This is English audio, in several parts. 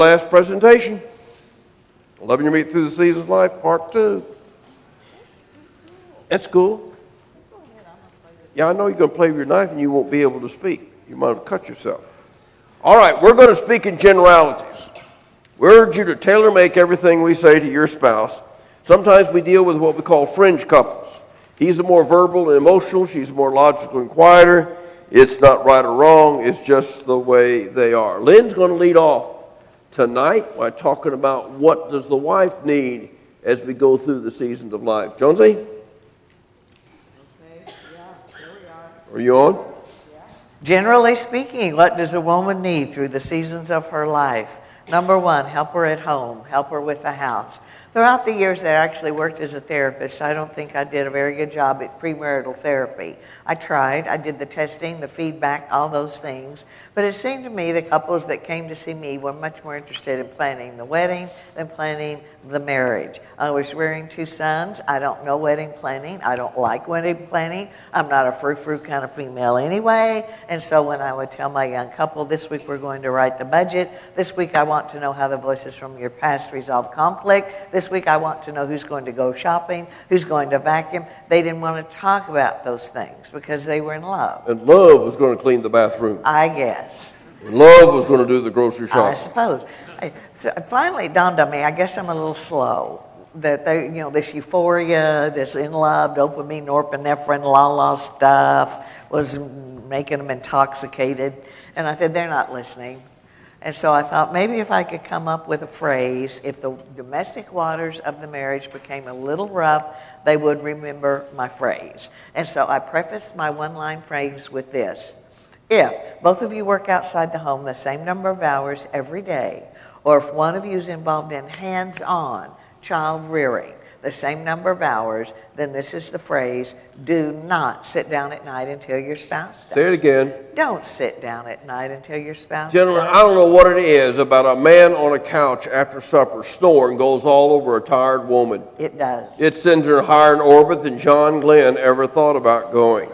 Last presentation. Loving your meet through the seasons of life, part 2. That's cool. Yeah, I know you're going to play with your knife and you won't be able to speak. You might have cut yourself. All right, we're going to speak in generalities. We urge you to tailor-make everything we say to your spouse. Sometimes we deal with what we call fringe couples. He's a more verbal and emotional. She's a more logical and quieter. It's not right or wrong. It's just the way they are. Lynn's going to lead off tonight by talking about what does the wife need as we go through the seasons of life. Jonesy? Okay, yeah, here we are. Are you on? Generally speaking, what does a woman need through the seasons of her life? Number 1, help her at home, help her with the house. Throughout the years that I actually worked as a therapist, I don't think I did a very good job at premarital therapy. I tried. I did the testing, the feedback, all those things. But it seemed to me the couples that came to see me were much more interested in planning the wedding than planning the marriage. I was rearing 2 sons. I don't know wedding planning. I don't like wedding planning. I'm not a frou-frou kind of female anyway. And so when I would tell my young couple, this week we're going to write the budget. This week I want to know how the voices from your past resolve conflict. This week I want to know who's going to go shopping, who's going to vacuum. They didn't want to talk about those things because they were in love. And love was going to clean the bathroom. I guess. And love was going to do the grocery shopping. I suppose. So finally it dawned on me, I guess I'm a little slow. That they, this euphoria, this in love, dopamine, norepinephrine, la stuff was making them intoxicated. And I said, they're not listening. And so I thought maybe if I could come up with a phrase, if the domestic waters of the marriage became a little rough, they would remember my phrase. And so I prefaced my one-line phrase with this. If both of you work outside the home the same number of hours every day, or if one of you is involved in hands-on child rearing the same number of hours, then this is the phrase, do not sit down at night until your spouse does. Say it again. Don't sit down at night until your spouse Gentlemen, does. I don't know what it is about a man on a couch after supper snoring goes all over a tired woman. It does. It sends her higher in orbit than John Glenn ever thought about going.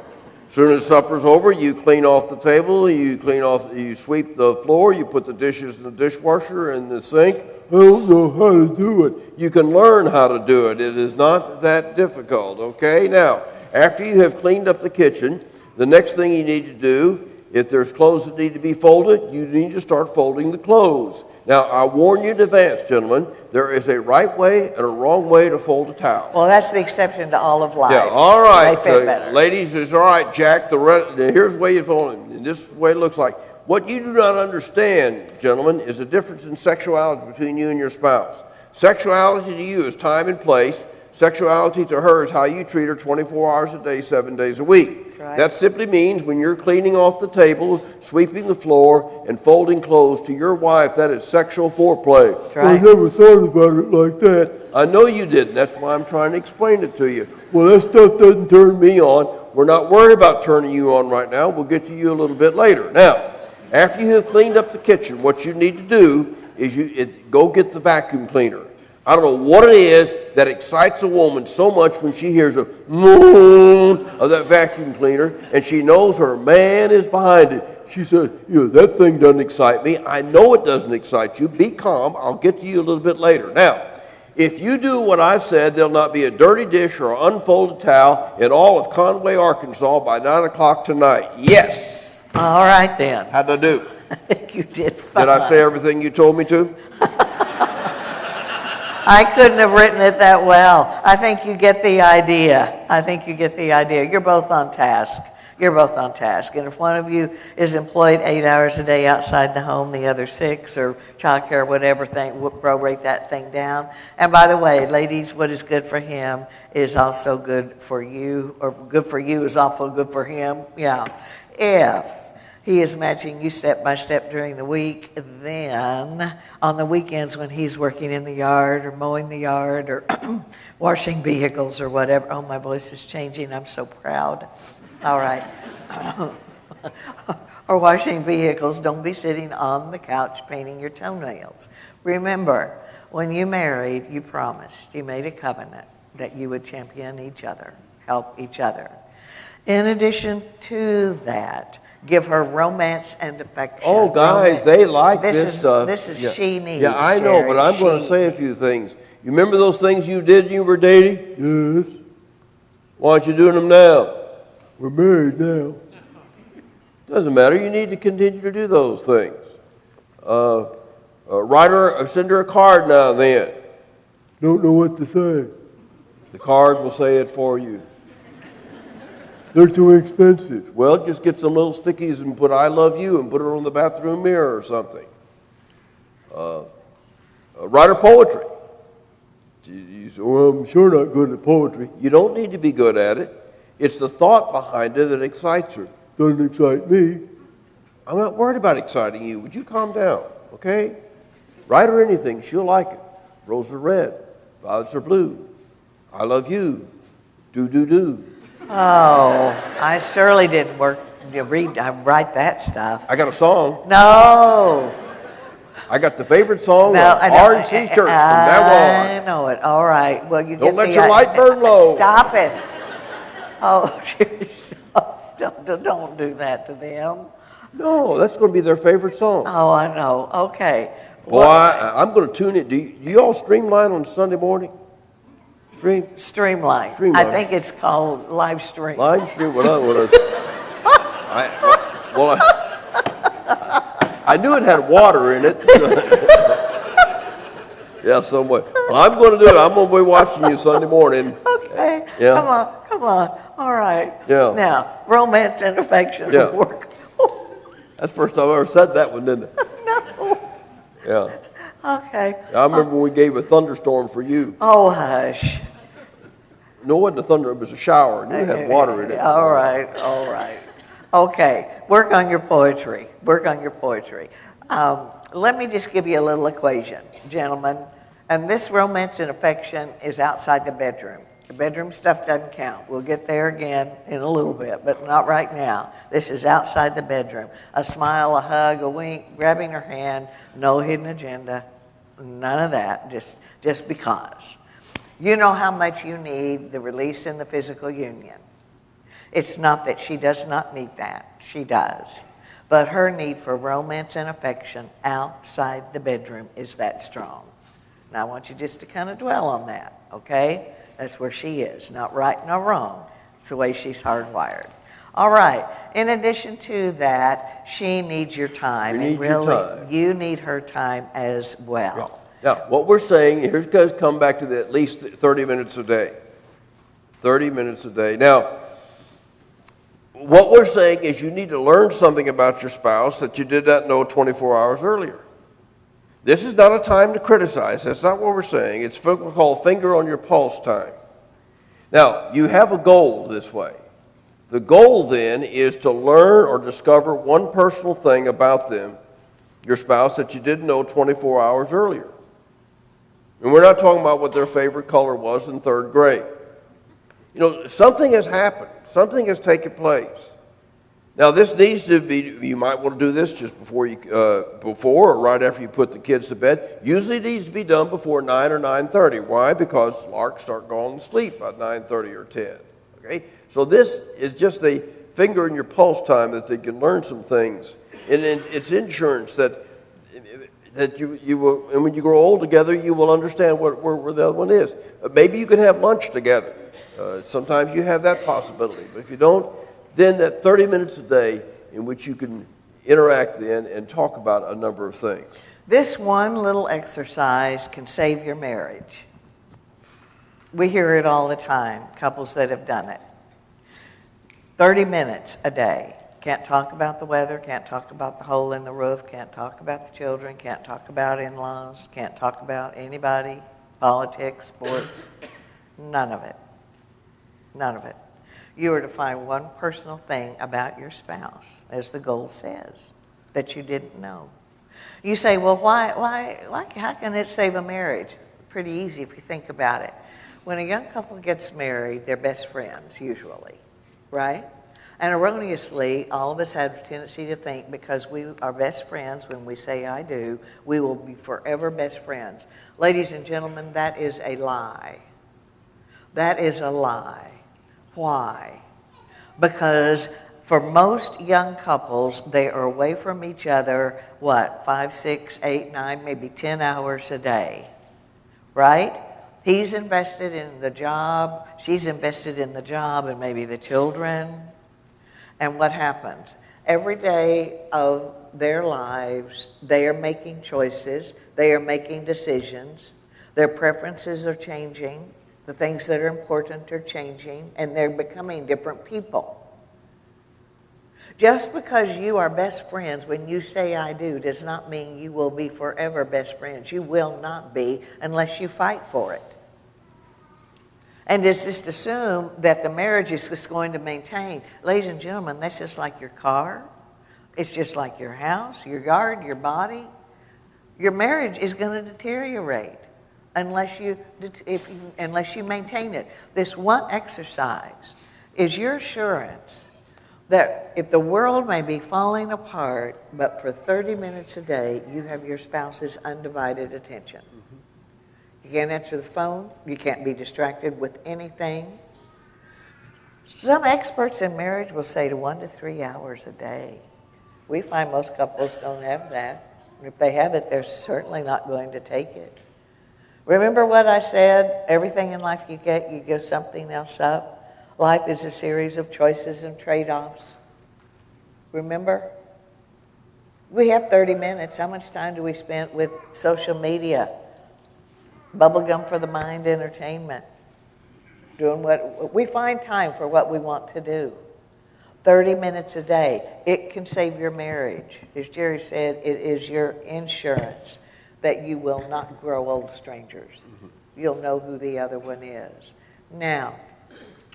As soon as supper's over, you clean off the table, you sweep the floor, you put the dishes in the dishwasher and the sink. I don't know how to do it. You can learn how to do it. It is not that difficult, okay? Now, after you have cleaned up the kitchen, the next thing you need to do, if there's clothes that need to be folded, you need to start folding the clothes. Now, I warn you in advance, gentlemen, there is a right way and a wrong way to fold a towel. Well, that's the exception to all of life. Yeah, all right. They fit better. Ladies, it's all right, Jack. Here's the way you fold it. And this is the way it looks like. What you do not understand, gentlemen, is the difference in sexuality between you and your spouse. Sexuality to you is time and place. Sexuality to her is how you treat her 24 hours a day, 7 days a week. Right. That simply means when you're cleaning off the table, sweeping the floor, and folding clothes to your wife, that is sexual foreplay. That's right. I never thought about it like that. I know you didn't. That's why I'm trying to explain it to you. Well, that stuff doesn't turn me on. We're not worried about turning you on right now. We'll get to you a little bit later. Now, after you have cleaned up the kitchen, what you need to do is go get the vacuum cleaner. I don't know what it is that excites a woman so much when she hears a moan of that vacuum cleaner and she knows her man is behind it. She said, that thing doesn't excite me. I know it doesn't excite you. Be calm. I'll get to you a little bit later. Now, if you do what I've said, there'll not be a dirty dish or an unfolded towel in all of Conway, Arkansas by 9 o'clock tonight. Yes. All right, then. How'd I do? I think you did fine. Did I say everything you told me to? I couldn't have written it that well. I think you get the idea. You're both on task. And if one of you is employed 8 hours a day outside the home, the other 6, or childcare or whatever thing, prorate that thing down. And by the way, ladies, what is good for him is also good for you, or good for you is also good for him. Yeah. If he is matching you step by step during the week, then on the weekends when he's working in the yard or mowing the yard or washing vehicles or whatever. Oh, my voice is changing. I'm so proud. All right. Or washing vehicles, don't be sitting on the couch painting your toenails. Remember, when you married, you promised, you made a covenant that you would champion each other, help each other. In addition to that, Give her romance and affection. Oh, guys, they like this stuff. This is Yeah. she needs. Yeah, I know, Sherry, but I'm going to say a few things. You remember those things you did when you were dating? Yes. Why aren't you doing them now? We're married now. Doesn't matter. You need to continue to do those things. Write her, or send her a card now and then. Don't know what to say. The card will say it for you. They're too expensive. Well, just get some little stickies and put "I love you" and put it on the bathroom mirror or something. Write her poetry. You say, well, I'm sure not good at poetry. You don't need to be good at it. It's the thought behind it that excites her. Doesn't excite me. I'm not worried about exciting you. Would you calm down, okay? Write her anything. She'll like it. Roses are red. Violets are blue. I love you. Do, do, do. Oh, I surely didn't write that stuff. I got a song. No. I got the favorite song No, of RNC Church from now on. I know it. All right. Well, you Don't get let the your light burn low. Stop it. Oh, jeez. Don't do that to them. No, that's going to be their favorite song. Oh, I know. Okay. Boy, I'm going to tune it. Do you all streamline on Sunday morning? Streamline. I think it's called live stream. Live stream? I knew it had water in it. Yeah, somewhat. I'm going to do it. I'm going to be watching you Sunday morning. Okay. Yeah. Come on. All right. Yeah. Now, romance and affection Yeah. work. That's the first time I ever said that one, didn't it? No. Yeah. Okay. I remember when we gave a thunderstorm for you. Oh, hush. No, it wasn't a thunder. It was a shower, and you had water in it. All right. Okay. Work on your poetry. Let me just give you a little equation, gentlemen. And this romance and affection is outside the bedroom. The bedroom stuff doesn't count. We'll get there again in a little bit, but not right now. This is outside the bedroom. A smile, a hug, a wink, grabbing her hand, no hidden agenda, none of that, just because. You know how much you need the release in the physical union. It's not that she does not need that. She does. But her need for romance and affection outside the bedroom is that strong. Now, I want you just to kind of dwell on that, okay? That's where she is. Not right, not wrong. It's the way she's hardwired. All right. In addition to that, she needs your time. You need her time as well. Yeah. Now, what we're saying, here's going to come back to at least 30 minutes a day. 30 minutes a day. Now, what we're saying is you need to learn something about your spouse that you did not know 24 hours earlier. This is not a time to criticize. That's not what we're saying. It's what we call finger on your pulse time. Now, you have a goal this way. The goal then is to learn or discover one personal thing about them, your spouse, that you didn't know 24 hours earlier. And we're not talking about what their favorite color was in third grade. You know, something has happened. Something has taken place. Now, this needs to be, you might want to do this just before or right after you put the kids to bed. Usually it needs to be done before 9 or 9:30. Why? Because larks start going to sleep by 9:30 or 10. Okay? So this is just a finger in your pulse time that they can learn some things. And it's insurance that you will, and when you grow old together, you will understand where the other one is. Maybe you can have lunch together. Sometimes you have that possibility. But if you don't, then that 30 minutes a day in which you can interact then and talk about a number of things. This one little exercise can save your marriage. We hear it all the time, couples that have done it. 30 minutes a day. Can't talk about the weather, can't talk about the hole in the roof, can't talk about the children, can't talk about in-laws, can't talk about anybody, politics, sports, none of it. None of it. You are to find one personal thing about your spouse, as the goal says, that you didn't know. You say, well, why, how can it save a marriage? Pretty easy if you think about it. When a young couple gets married, they're best friends, usually, right? And erroneously, all of us have a tendency to think because we are best friends when we say I do, we will be forever best friends. Ladies and gentlemen, that is a lie. That is a lie. Why? Because For most young couples, they are away from each other, 5, 6, 8, 9, maybe 10 hours a day, right? He's invested in the job, she's invested in the job and maybe the children. And what happens? Every day of their lives, they are making choices, they are making decisions, their preferences are changing, the things that are important are changing, and they're becoming different people. Just because you are best friends when you say I do does not mean you will be forever best friends. You will not be unless you fight for it. And it's just assume that the marriage is just going to maintain. Ladies and gentlemen, that's just like your car. It's just like your house, your yard, your body. Your marriage is going to deteriorate unless you maintain it. This one exercise is your assurance that if the world may be falling apart, but for 30 minutes a day, you have your spouse's undivided attention. You can't answer the phone. You can't be distracted with anything. Some experts in marriage will say to 1 to 3 hours a day. We find most couples don't have that. If they have it, they're certainly not going to take it. Remember what I said? Everything in life you get, you give something else up. Life is a series of choices and trade-offs. Remember? We have 30 minutes. How much time do we spend with social media? Bubblegum for the mind entertainment. Doing what we find time for what we want to do. 30 minutes a day. It can save your marriage. As Jerry said, it is your insurance that you will not grow old strangers. You'll know who the other one is. Now,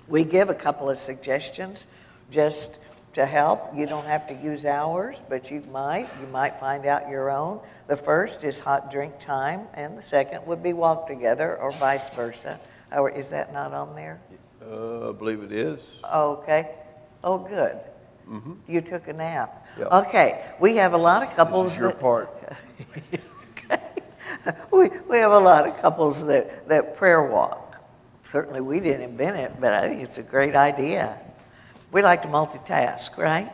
we give a couple of suggestions just to help. You don't have to use ours, but you might find out your own. The first is hot drink time, and the second would be walk together, or vice versa. Or is that not on there? I believe it is. Okay. Oh, good. Mm-hmm. You took a nap. Yep. Okay. We have a lot of couples. This is your part. Okay. We have a lot of couples that prayer walk. Certainly we didn't invent it, but I think it's a great idea. We like to multitask, right?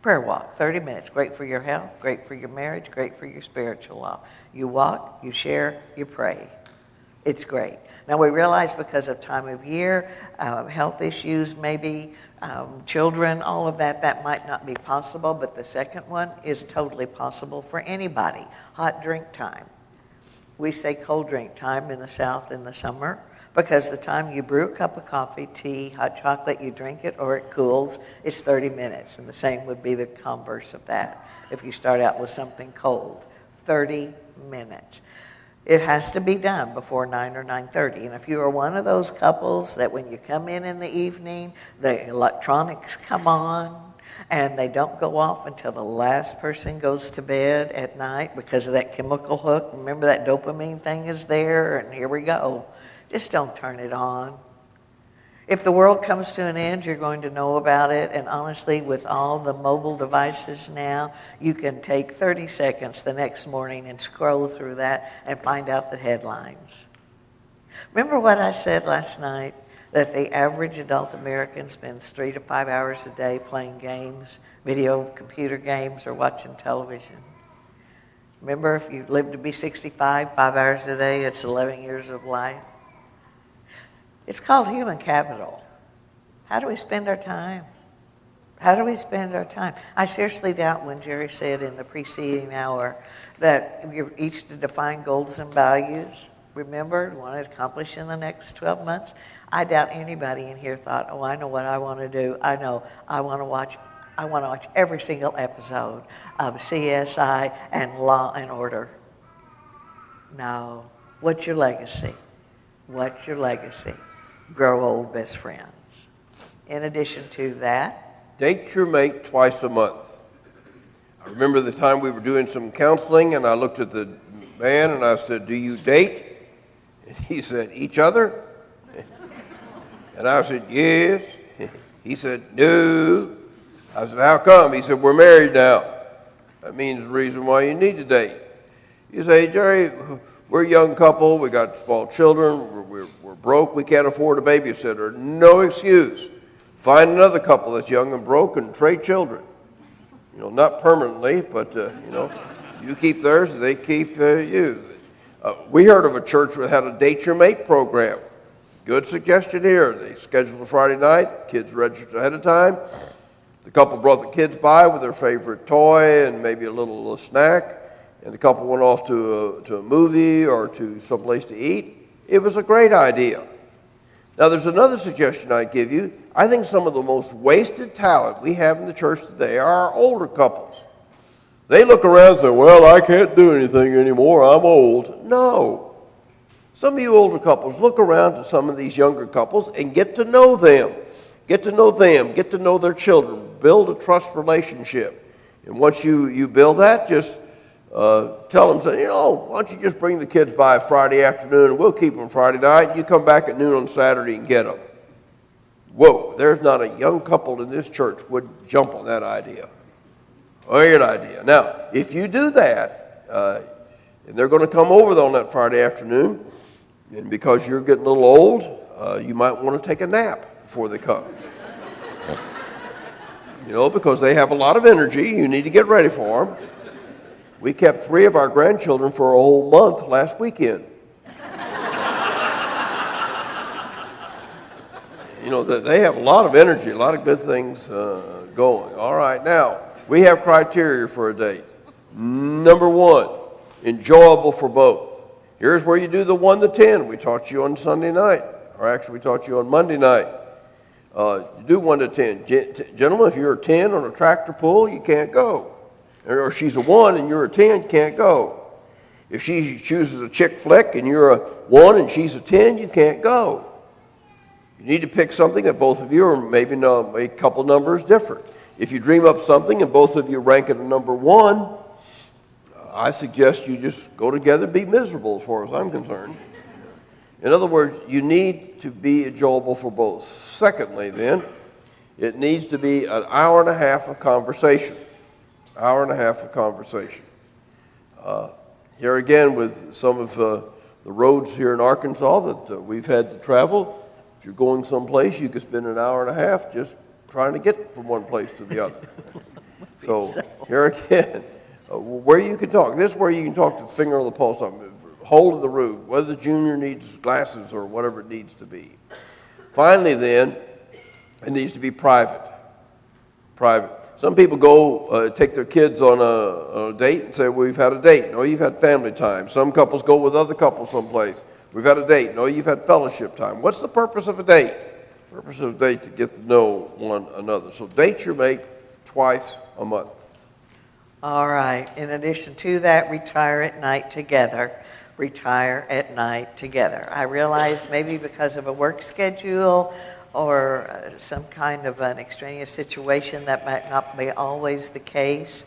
Prayer walk, 30 minutes. Great for your health, great for your marriage, great for your spiritual life. You walk, you share, you pray. It's great. Now we realize because of time of year, health issues, maybe children, all of that might not be possible, but the second one is totally possible for anybody. Hot drink time. We say cold drink time in the South in the summer, because the time you brew a cup of coffee, tea, hot chocolate, you drink it or it cools, it's 30 minutes. And the same would be the converse of that. If you start out with something cold, 30 minutes. It has to be done before 9 or 9:30. And if you are one of those couples that when you come in the evening, the electronics come on and they don't go off until the last person goes to bed at night because of that chemical hook. Remember that dopamine thing is there, and here we go. Just don't turn it on. If the world comes to an end, you're going to know about it. And honestly, with all the mobile devices now, you can take 30 seconds the next morning and scroll through that and find out the headlines. Remember what I said last night? That the average adult American spends 3 to 5 hours a day playing games, video computer games, or watching television. Remember, if you live to be 65, 5 hours a day, it's 11 years of life. It's called human capital. How do we spend our time? How do we spend our time? I seriously doubt when Jerry said in the preceding hour that we're each to define goals and values. Remember, want to accomplish in the next 12 months? I doubt anybody in here thought, oh, I know what I want to do. I know I want to watch every single episode of CSI and Law and Order. No. What's your legacy? What's your legacy? Grow old best friends. In addition to that, date your mate twice a month. I remember the time we were doing some counseling, and I looked at the man and I said, do you date? And he said, each other? And I said, yes. He said, no. I said, how come? He said, we're married now. That means the reason why you need to date. You say, Jerry, we're a young couple, we got small children, we're broke, we can't afford a babysitter. No excuse Find another couple that's young and broke and trade children. Not permanently, but, you keep theirs, they keep you. We heard of a church that had a Date Your Mate program. Good suggestion here. They scheduled a Friday night, kids registered ahead of time. The couple brought the kids by with their favorite toy and maybe a little snack, and the couple went off to a movie or to someplace to eat. It was a great idea. Now, there's another suggestion I give you. I think some of the most wasted talent we have in the church today are our older couples. They look around and say, well, I can't do anything anymore. I'm old. No. Some of you older couples, look around to some of these younger couples and get to know them. Get to know them. Get to know their children. Build a trust relationship. And once you build that, just tell them, say, why don't you just bring the kids by Friday afternoon and we'll keep them Friday night. You come back at noon on Saturday and get them. Whoa, there's not a young couple in this church would jump on that idea. Great idea. Now, if you do that, and they're going to come over on that Friday afternoon, and because you're getting a little old, you might want to take a nap before they come. Because they have a lot of energy, you need to get ready for them. We kept 3 of our grandchildren for a whole month last weekend. They have a lot of energy, a lot of good things going. All right, now, we have criteria for a date. Number 1, enjoyable for both. Here's where you do the 1 to 10. We taught you on Sunday night, or actually we taught you on Monday night. You do 1 to 10. Gentlemen, if you're a 10 on a tractor pull, you can't go. Or she's a 1 and you're a 10, you can't go. If she chooses a chick flick and you're a 1 and she's a 10, you can't go. You need to pick something that both of you are maybe a couple numbers different. If you dream up something and both of you rank it a number 1, I suggest you just go together and be miserable as far as I'm concerned. In other words, you need to be enjoyable for both. Secondly, then, it needs to be an hour and a half of conversation. Hour and a half of conversation. Here again, with some of the roads here in Arkansas that we've had to travel, if you're going someplace, you could spend an hour and a half just trying to get from one place to the other. So here again, where you can talk. This is where you can talk to finger on the pulse, hold of the roof, whether the junior needs glasses or whatever it needs to be. Finally, then, it needs to be private. Private. Some people go take their kids on a date and say, well, we've had a date. No, you've had family time. Some couples go with other couples someplace. We've had a date. No, you've had fellowship time. What's the purpose of a date? The purpose of a date to get to know one another. So date your mate twice a month. All right. In addition to that, retire at night together. Retire at night together. I realize maybe because of a work schedule or some kind of an extraneous situation that might not be always the case,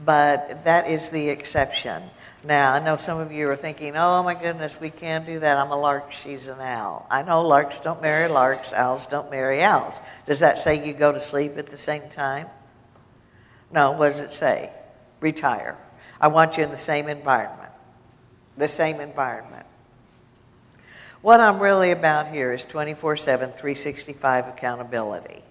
but that is the exception. Now, I know some of you are thinking, oh my goodness, we can't do that. I'm a lark, she's an owl. I know larks don't marry larks, owls don't marry owls. Does that say you go to sleep at the same time? No, what does it say? Retire. I want you in the same environment. The same environment. What I'm really about here is 24/7, 365 accountability.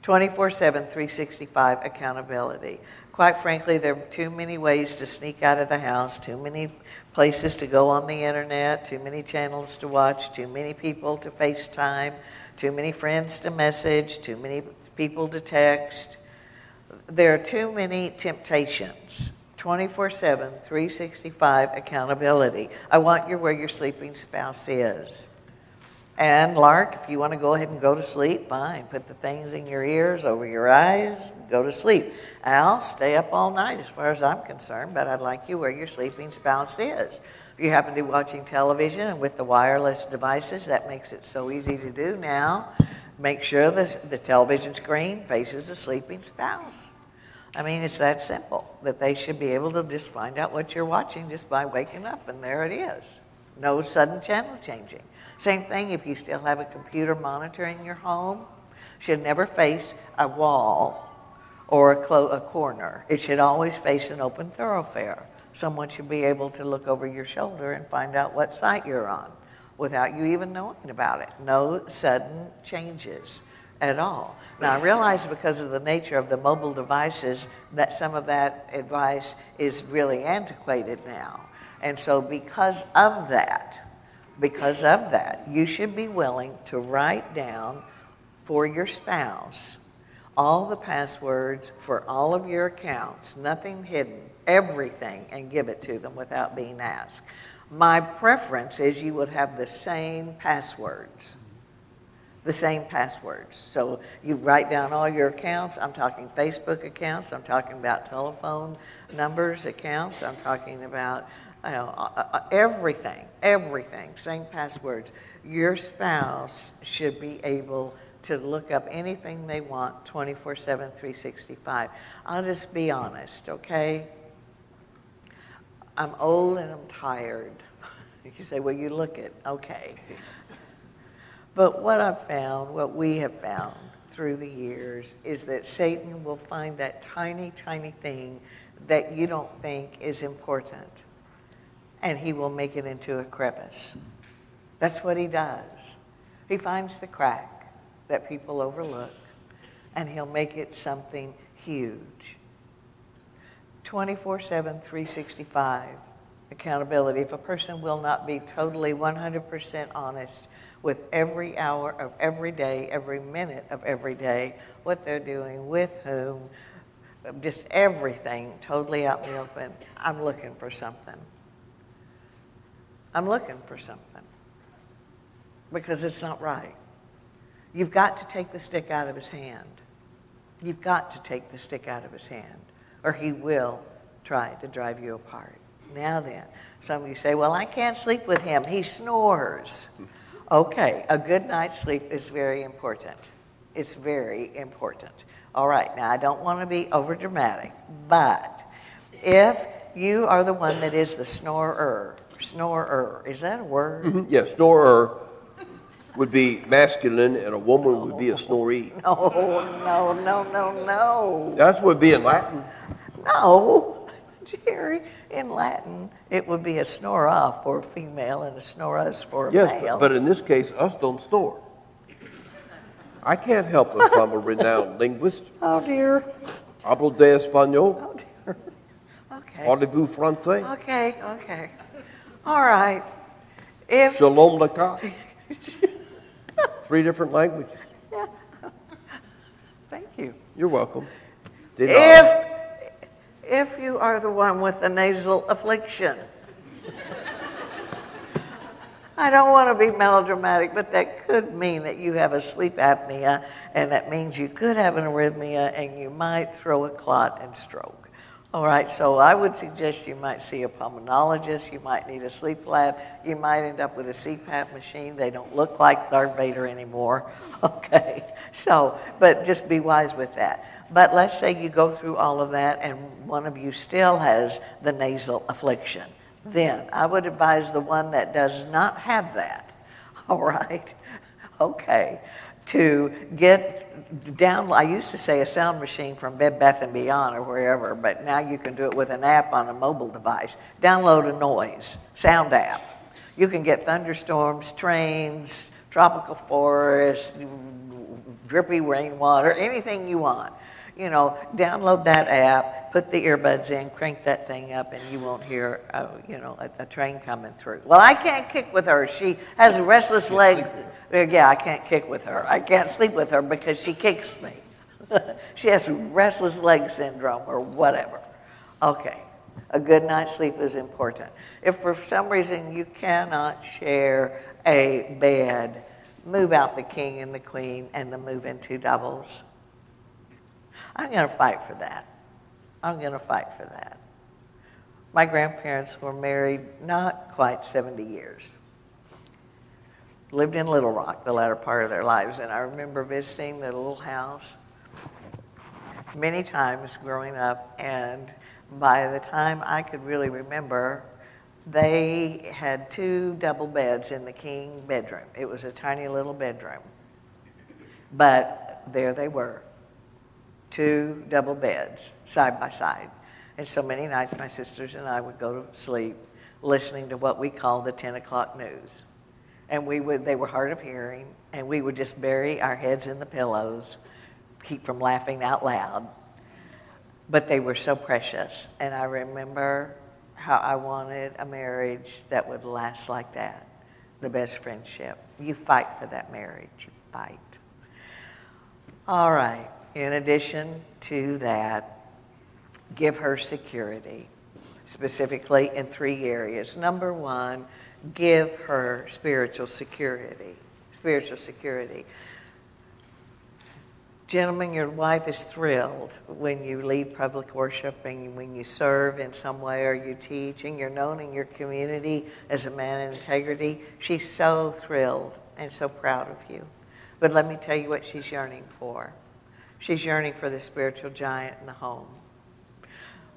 24/7, 365 accountability. Quite frankly, there are too many ways to sneak out of the house, too many places to go on the internet, too many channels to watch, too many people to FaceTime, too many friends to message, too many people to text. There are too many temptations. 24/7, 365 accountability. I want you where your sleeping spouse is. And Lark, if you want to go ahead and go to sleep, fine. Put the things in your ears, over your eyes, go to sleep. Al, stay up all night as far as I'm concerned, but I'd like you where your sleeping spouse is. If you happen to be watching television and with the wireless devices, that makes it so easy to do now. Make sure the television screen faces the sleeping spouse. I mean, it's that simple, that they should be able to just find out what you're watching just by waking up, and there it is. No sudden channel changing. Same thing if you still have a computer monitoring your home. Should never face a wall or a corner. It should always face an open thoroughfare. Someone should be able to look over your shoulder and find out what site you're on without you even knowing about it. No sudden changes. at all. Now, I realize because of the nature of the mobile devices that some of that advice is really antiquated now. And so because of that, you should be willing to write down for your spouse all the passwords for all of your accounts, nothing hidden, everything, and give it to them without being asked. My preference is you would have the same passwords. The same passwords. So you write down all your accounts. I'm talking Facebook accounts. I'm talking about telephone numbers, accounts. I'm talking about everything, same passwords. Your spouse should be able to look up anything they want 24/7, 365. I'll just be honest, okay? I'm old and I'm tired. You say, well, you look it. Okay. But what we have found through the years is that Satan will find that tiny, tiny thing that you don't think is important, and he will make it into a crevice. That's what he does. He finds the crack that people overlook, and he'll make it something huge. 24/7, 365 accountability. If a person will not be totally 100% honest with every hour of every day, every minute of every day, what they're doing, with whom, just everything totally out in the open, I'm looking for something. I'm looking for something. Because it's not right. You've got to take the stick out of his hand. You've got to take the stick out of his hand, or he will try to drive you apart. Now then, some of you say, well, I can't sleep with him. He snores. Okay, a good night's sleep is very important. It's very important. All right, now I don't want to be overdramatic, but if you are the one that is the snorer, is that a word? Mm-hmm. Yeah, snorer would be masculine, and a woman would be a snoree. No. That's what would be in Latin. No, Jerry, in Latin, it would be a snore-off for a female and a snore-us for a male. Yes, but in this case, us don't snore. I can't help if I'm a renowned linguist. Oh, dear. Hablo de español. Oh, dear. Okay. Parlez-vous français? Okay. All right. Shalom laka. 3 different languages. Yeah. Thank you. You're welcome. If you are the one with the nasal affliction, I don't want to be melodramatic, but that could mean that you have a sleep apnea, and that means you could have an arrhythmia, and you might throw a clot and stroke. All right, so I would suggest you might see a pulmonologist. You might need a sleep lab. You might end up with a CPAP machine. They don't look like Darth Vader anymore. Okay, so, but just be wise with that. But let's say you go through all of that and one of you still has the nasal affliction. Then I would advise the one that does not have that, all right, okay, to get down. I used to say a sound machine from Bed Bath & Beyond or wherever, but now you can do it with an app on a mobile device. Download a noise sound app. You can get thunderstorms, trains, tropical forests, drippy rainwater, anything you want. You know, download that app, put the earbuds in, crank that thing up, and you won't hear, a train coming through. Well, I can't kick with her. She has a restless leg. Yeah, I can't kick with her. I can't sleep with her because she kicks me. She has restless leg syndrome or whatever. Okay, a good night's sleep is important. If for some reason you cannot share a bed, move out the king and the queen and the move into doubles. I'm going to fight for that. My grandparents were married not quite 70 years. Lived in Little Rock the latter part of their lives, and I remember visiting the little house many times growing up, and by the time I could really remember, they had 2 double beds in the king bedroom. It was a tiny little bedroom. But there they were. 2 double beds, side by side. And so many nights my sisters and I would go to sleep listening to what we call the 10 o'clock news. And they were hard of hearing, and we would just bury our heads in the pillows, keep from laughing out loud. But they were so precious. And I remember how I wanted a marriage that would last like that, the best friendship. You fight for that marriage, you fight. All right, in addition to that, give her security, specifically in 3 areas. Number 1, give her spiritual security. Spiritual security. Gentlemen, your wife is thrilled when you lead public worship and when you serve in some way or you teach and you're known in your community as a man of integrity. She's so thrilled and so proud of you. But let me tell you what she's yearning for. She's yearning for the spiritual giant in the home.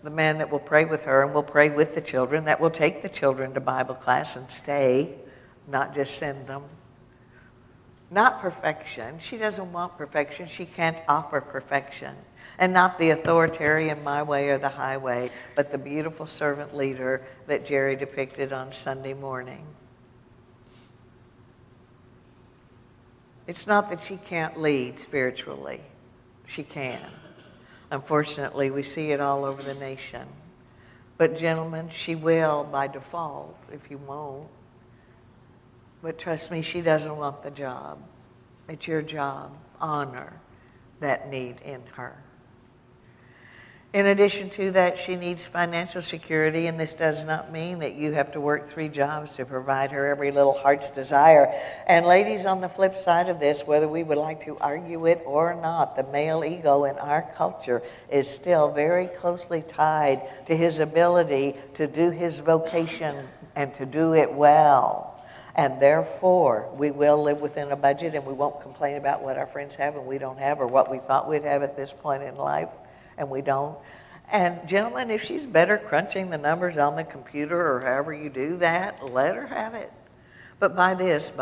The man that will pray with her and will pray with the children, that will take the children to Bible class and stay, not just send them. Not perfection. She doesn't want perfection. She can't offer perfection. And not the authoritarian my way or the highway, but the beautiful servant leader that Jerry depicted on Sunday morning. It's not that she can't lead spiritually. She can. Unfortunately, we see it all over the nation. But gentlemen, she will by default if you won't. But trust me, she doesn't want the job. It's your job. Honor that need in her. In addition to that, she needs financial security, and this does not mean that you have to work 3 jobs to provide her every little heart's desire. And ladies, on the flip side of this, whether we would like to argue it or not, the male ego in our culture is still very closely tied to his ability to do his vocation and to do it well. And therefore, we will live within a budget and we won't complain about what our friends have and we don't have, or what we thought we'd have at this point in life and we don't. And gentlemen, if she's better crunching the numbers on the computer or however you do that, let her have it. But by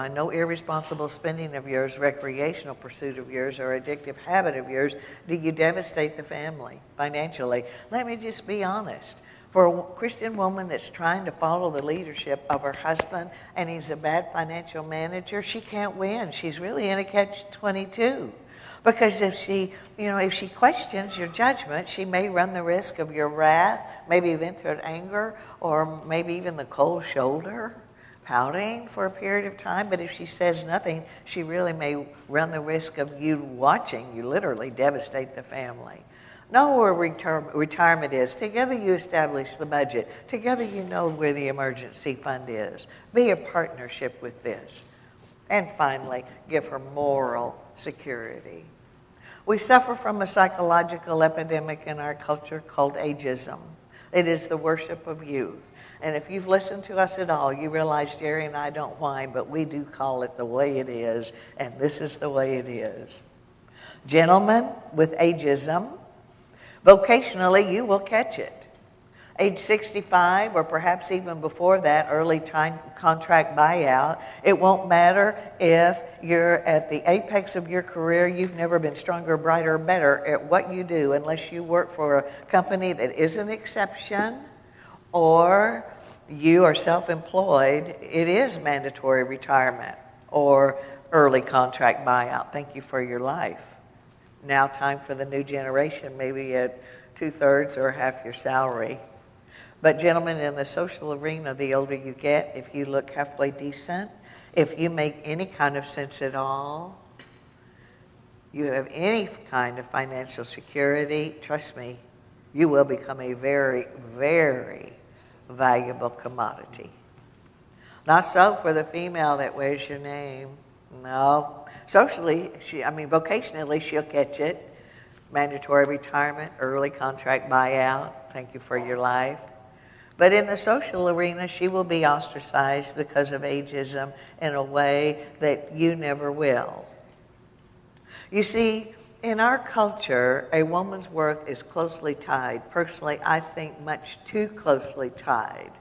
no irresponsible spending of yours, recreational pursuit of yours, or addictive habit of yours, do you devastate the family financially. Let me just be honest. For a Christian woman that's trying to follow the leadership of her husband and he's a bad financial manager, she can't win. She's really in a catch-22. Because if she questions your judgment, she may run the risk of your wrath, maybe vented anger, or maybe even the cold shoulder, pouting for a period of time. But if she says nothing, she really may run the risk of you watching you literally devastate the family. Know where retirement is. Together you establish the budget. Together you know where the emergency fund is. Be a partnership with this. And finally, give her moral security. We suffer from a psychological epidemic in our culture called ageism. It is the worship of youth. And if you've listened to us at all, you realize Jerry and I don't whine, but we do call it the way it is, and this is the way it is. Gentlemen, with ageism, vocationally, you will catch it. Age 65, or perhaps even before that, early time contract buyout. It won't matter if you're at the apex of your career, you've never been stronger, brighter, or better at what you do unless you work for a company that is an exception or you are self-employed. It is mandatory retirement or early contract buyout. Thank you for your life. Now time for the new generation, maybe at 2/3 or half your salary. But gentlemen, in the social arena, the older you get, if you look halfway decent, if you make any kind of sense at all, you have any kind of financial security, trust me, you will become a very, very valuable commodity. Not so for the female that wears your name. No. Socially, vocationally, she'll catch it. Mandatory retirement, early contract buyout, thank you for your life. But in the social arena, she will be ostracized because of ageism in a way that you never will. You see, in our culture, a woman's worth is closely tied, personally, I think much too closely tied,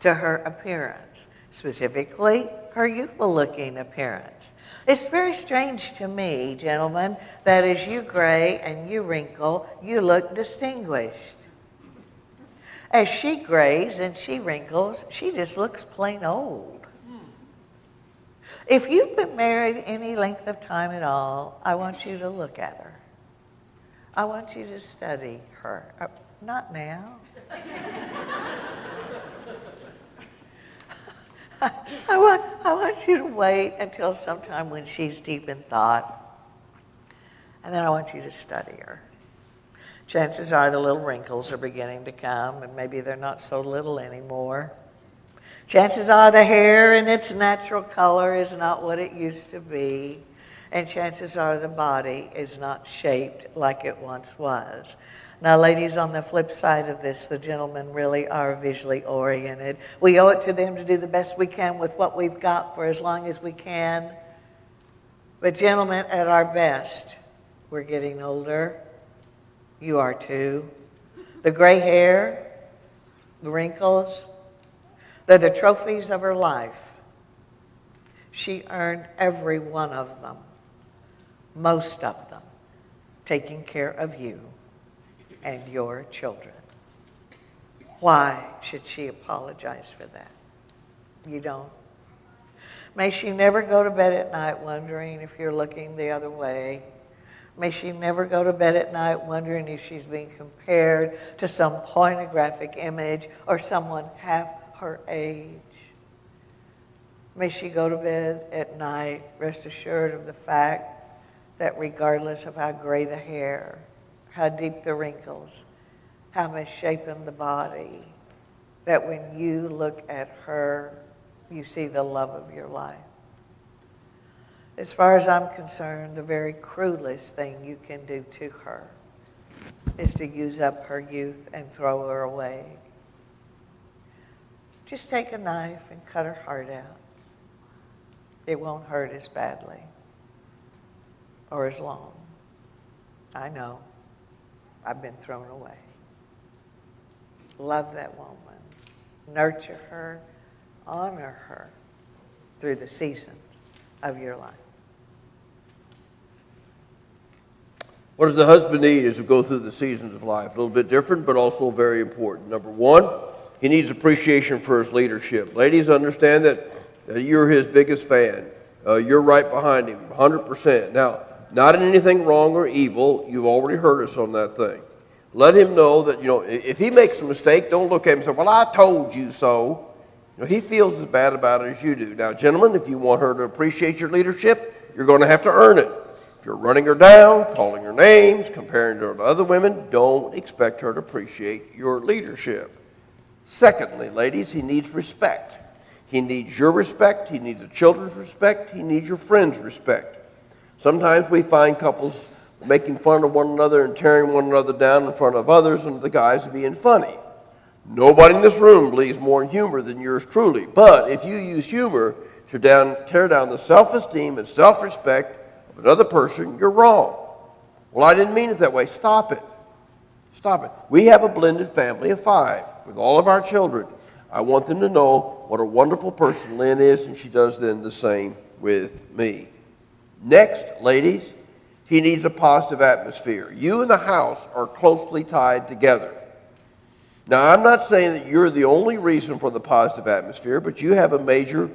to her appearance, specifically her youthful-looking appearance. It's very strange to me, gentlemen, that as you gray and you wrinkle, you look distinguished. As she grays and she wrinkles, she just looks plain old. If you've been married any length of time at all, I want you to look at her. I want you to study her. Not now. I want you to wait until sometime when she's deep in thought. And then I want you to study her. Chances are the little wrinkles are beginning to come, and maybe they're not so little anymore. Chances are the hair in its natural color is not what it used to be. And chances are the body is not shaped like it once was. Now, ladies, on the flip side of this, the gentlemen really are visually oriented. We owe it to them to do the best we can with what we've got for as long as we can. But gentlemen, at our best, we're getting older. You are too. The gray hair, the wrinkles, they're the trophies of her life. She earned every one of them, most of them, taking care of you and your children. Why should she apologize for that? You don't. May she never go to bed at night wondering if you're looking the other way. May she never go to bed at night wondering if she's being compared to some pornographic image or someone half her age. May she go to bed at night rest assured of the fact that regardless of how gray the hair, how deep the wrinkles, how misshapen the body, that when you look at her, you see the love of your life. As far as I'm concerned, the very cruelest thing you can do to her is to use up her youth and throw her away. Just take a knife and cut her heart out. It won't hurt as badly or as long. I know. I've been thrown away. Love that woman. Nurture her. Honor her through the seasons of your life. What does the husband need as we go through the seasons of life? A little bit different, but also very important. Number one, he needs appreciation for his leadership. Ladies, understand that you're his biggest fan. You're right behind him, 100%. Now, not in anything wrong or evil. You've already heard us on that thing. Let him know that, if he makes a mistake, don't look at him and say, well, I told you so. He feels as bad about it as you do. Now, gentlemen, if you want her to appreciate your leadership, you're going to have to earn it. If you're running her down, calling her names, comparing her to other women, don't expect her to appreciate your leadership. Secondly, ladies, he needs respect. He needs your respect. He needs the children's respect. He needs your friends' respect. Sometimes we find couples making fun of one another and tearing one another down in front of others under the guise of being funny. Nobody in this room believes more in humor than yours truly. But if you use humor to tear down the self-esteem and self-respect of another person, you're wrong. Well, I didn't mean it that way. Stop it. Stop it. We have a blended family of 5 with all of our children. I want them to know what a wonderful person Lynn is, and she does then the same with me. Next, ladies, he needs a positive atmosphere. You and the house are closely tied together. Now, I'm not saying that you're the only reason for the positive atmosphere, but you have a major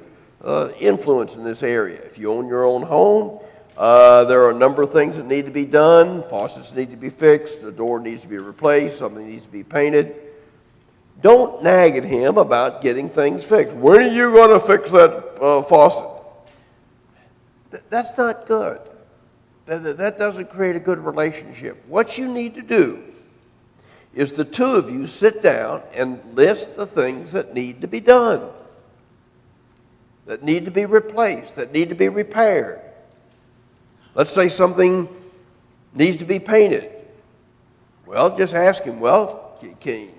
influence in this area. If you own your own home, there are a number of things that need to be done. Faucets need to be fixed. The door needs to be replaced. Something needs to be painted. Don't nag at him about getting things fixed. When are you going to fix that faucet? That's not good. That doesn't create a good relationship. What you need to do is the two of you sit down and list the things that need to be done, that need to be replaced, that need to be repaired. Let's say something needs to be painted. Well, just ask him, well,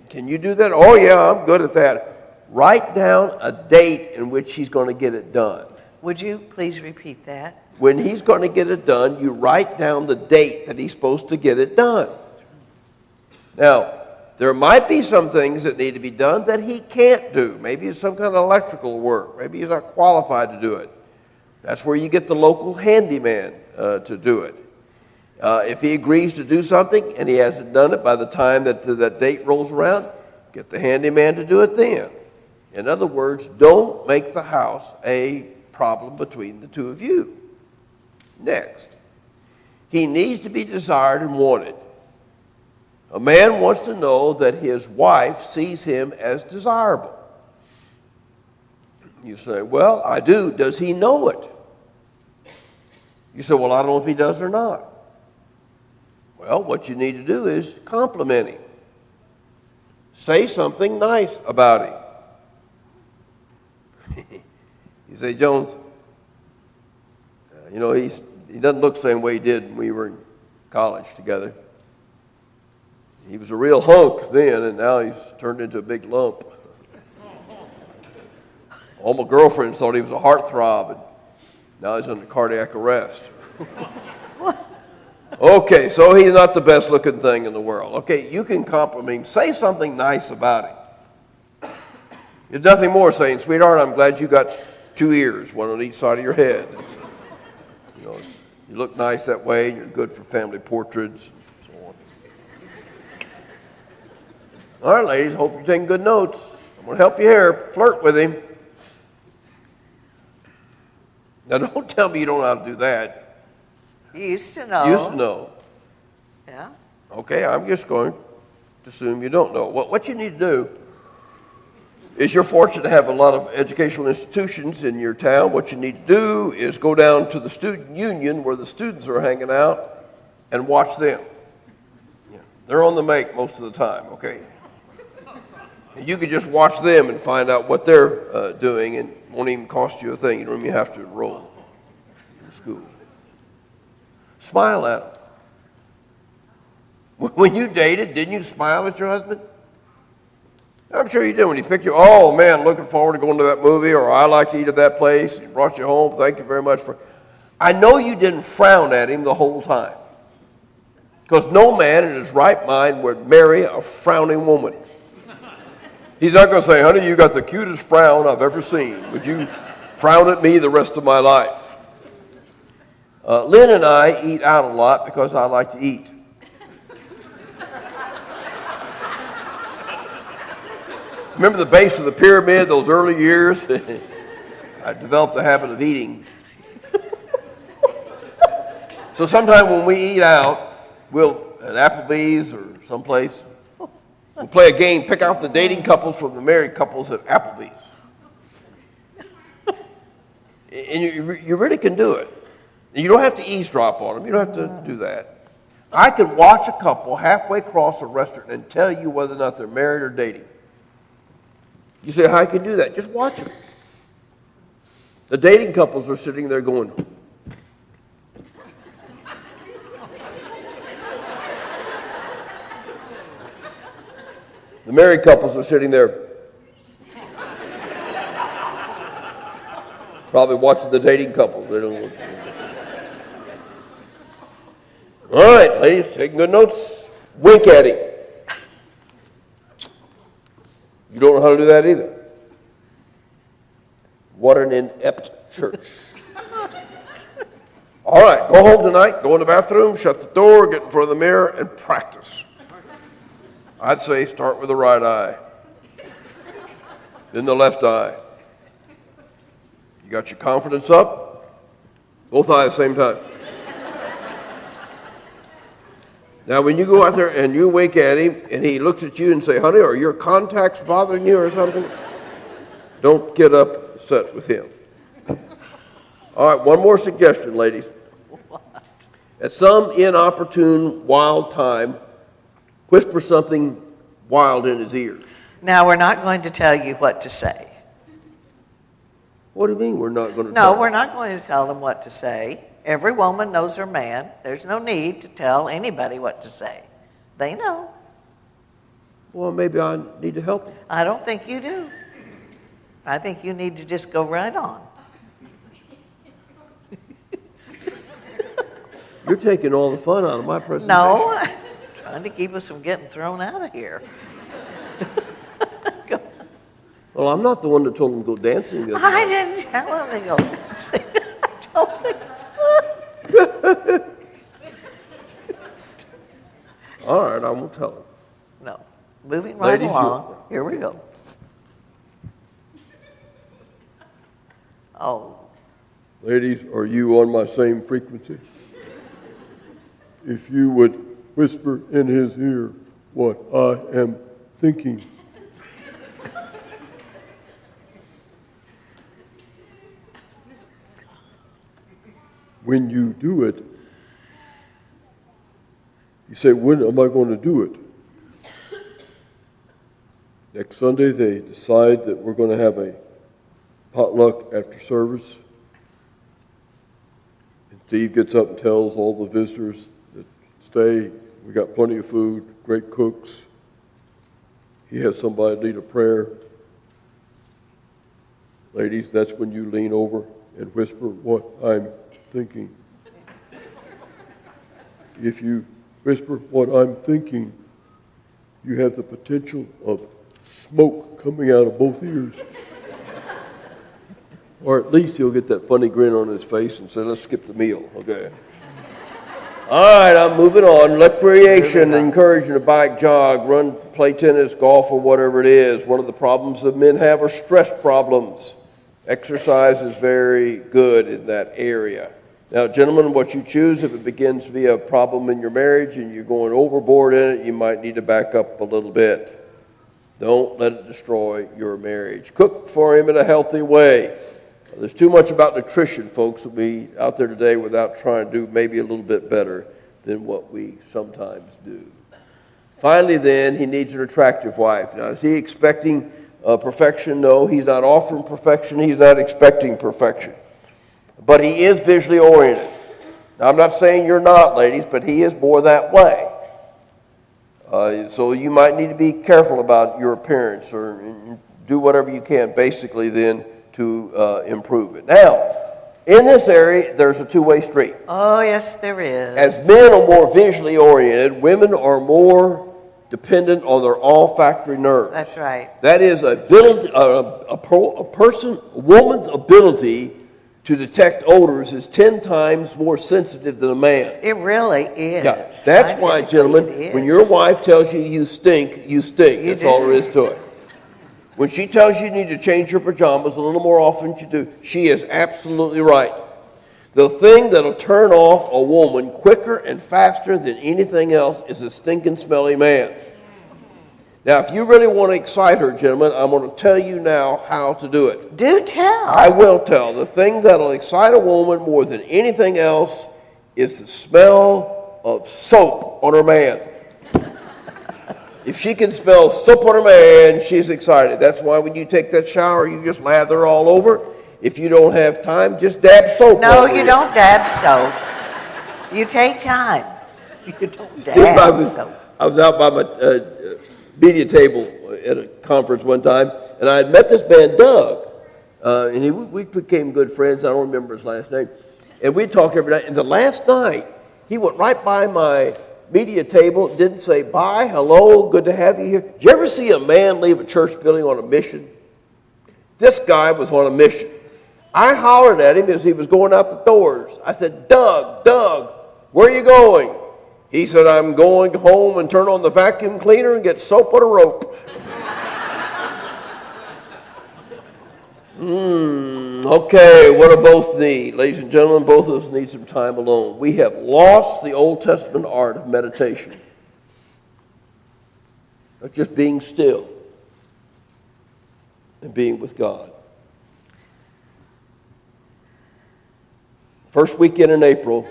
can you do that? Oh, yeah, I'm good at that. Write down a date in which he's going to get it done. Would you please repeat that? When he's going to get it done, you write down the date that he's supposed to get it done. Now, there might be some things that need to be done that he can't do. Maybe it's some kind of electrical work. Maybe he's not qualified to do it. That's where you get the local handyman to do it. If he agrees to do something and he hasn't done it by the time that that date rolls around, get the handyman to do it then. In other words, don't make the house a problem between the two of you. Next, he needs to be desired and wanted. A man wants to know that his wife sees him as desirable. You say, well, I do. Does he know it? You say, well, I don't know if he does or not. Well, what you need to do is compliment him. Say something nice about him. You say, Jones, he doesn't look the same way he did when we were in college together. He was a real hunk then, and now he's turned into a big lump. All my girlfriends thought he was a heartthrob, and now he's under cardiac arrest. Okay, so he's not the best looking thing in the world. Okay, you can compliment him. Say something nice about him. There's nothing more saying, sweetheart, I'm glad you got 2 ears, one on each side of your head. You look nice that way, and you're good for family portraits, and so on. All right, ladies, hope you're taking good notes. I'm going to help you here. Flirt with him. Now, don't tell me you don't know how to do that. You used to know. Used to know. Yeah. Okay, I'm just going to assume you don't know. What you need to do is, you're fortunate to have a lot of educational institutions in your town. What you need to do is go down to the student union where the students are hanging out and watch them. Yeah. They're on the make most of the time, okay? And you can just watch them and find out what they're doing, and it won't even cost you a thing. You don't even have to enroll in school. Smile at them. When you dated, didn't you smile at your husband? I'm sure you did. When he picked you, oh man, looking forward to going to that movie, or I like to eat at that place, he brought you home, thank you very much for. I know you didn't frown at him the whole time. Because no man in his right mind would marry a frowning woman. He's not going to say, honey, you got the cutest frown I've ever seen. Would you frown at me the rest of my life? Lynn and I eat out a lot because I like to eat. Remember the base of the pyramid, those early years? I developed the habit of eating. So sometime when we eat out, we'll, at Applebee's or someplace, we'll play a game, pick out the dating couples from the married couples at Applebee's. And you really can do it. You don't have to eavesdrop on them. You don't have to do that. I could watch a couple halfway across a restaurant and tell you whether or not they're married or dating. You say, how can you do that? Just watch them. The dating couples are sitting there going, the married couples are sitting there probably watching the dating couples. They don't know what to do. All right, ladies, taking good notes. Wink at him. You don't know how to do that either. What an inept church. All right, go home tonight, go in the bathroom, shut the door, get in front of the mirror, and practice. I'd say start with the right eye, then the left eye. You got your confidence up? Both eyes at the same time. Now, when you go out there and you wink at him and he looks at you and say, honey, are your contacts bothering you or something? Don't get upset with him. All right, one more suggestion, ladies. What? At some inopportune, wild time, whisper something wild in his ears. Now, we're not going to tell you what to say. What do you mean we're not going to No, tell we're them? not going to tell them what to say. Every woman knows her man. There's no need to tell anybody what to say. They know. Well, maybe I need to help them. I don't think you do. I think you need to just go right on. You're taking all the fun out of my presentation. No, I'm trying to keep us from getting thrown out of here. Well, I'm not the one that told them to go dancing the other I night. didn't tell them to go dancing. I told them. All right, I won't tell them. No. Moving right Ladies, along. Here we go. Oh, Ladies, are you on my same frequency? If you would whisper in his ear what I am thinking. When you do it, you say, when am I going to do it? Next Sunday, they decide that we're going to have a potluck after service. And Steve gets up and tells all the visitors that stay, we got plenty of food, great cooks. He has somebody lead a prayer. Ladies, that's when you lean over and whisper what I'm thinking. If you whisper what I'm thinking, you have the potential of smoke coming out of both ears. Or at least he'll get that funny grin on his face and say, let's skip the meal, okay? All right, I'm moving on. Recreation, encouraging a bike, jog, run, play tennis, golf, or whatever it is. One of the problems that men have are stress problems. Exercise is very good in that area. Now, gentlemen, what you choose, if it begins to be a problem in your marriage and you're going overboard in it, you might need to back up a little bit. Don't let it destroy your marriage. Cook for him in a healthy way. There's too much about nutrition, folks, that we out there today without trying to do maybe a little bit better than what we sometimes do. Finally, then, he needs an attractive wife. Now, is he expecting perfection? No, he's not offering perfection. He's not expecting perfection. But he is visually oriented. Now, I'm not saying you're not, ladies, but he is more that way. So you might need to be careful about your appearance or do whatever you can, basically, then, to improve it. Now, in this area, there's a two-way street. Oh, yes, there is. As men are more visually oriented, women are more dependent on their olfactory nerves. That's right. That is a woman's ability to detect odors is 10 times more sensitive than a man. It really is. Yeah, that's why, gentlemen, when your wife tells you you stink, you stink. That's all there is to it. When she tells you need to change your pajamas a little more often than you do, she is absolutely right. The thing that'll turn off a woman quicker and faster than anything else is a stinking smelly man. Now, if you really want to excite her, gentlemen, I'm going to tell you now how to do it. Do tell. I will tell. The thing that'll excite a woman more than anything else is the smell of soap on her man. If she can smell soap on her man, she's excited. That's why when you take that shower, you just lather all over. If you don't have time, just dab soap. No, you don't dab soap. You take time. You don't dab soap. I was out by my media table at a conference one time, and I had met this man, Doug, and we became good friends. I don't remember his last name. And we talked every night. And the last night, he went right by my media table, didn't say bye, hello, good to have you here. Did you ever see a man leave a church building on a mission? This guy was on a mission. I hollered at him as he was going out the doors. I said, Doug, where are you going? He said, I'm going home and turn on the vacuum cleaner and get soap on a rope. Okay, what do both need? Ladies and gentlemen, both of us need some time alone. We have lost the Old Testament art of meditation. Of just being still and being with God. First weekend in April,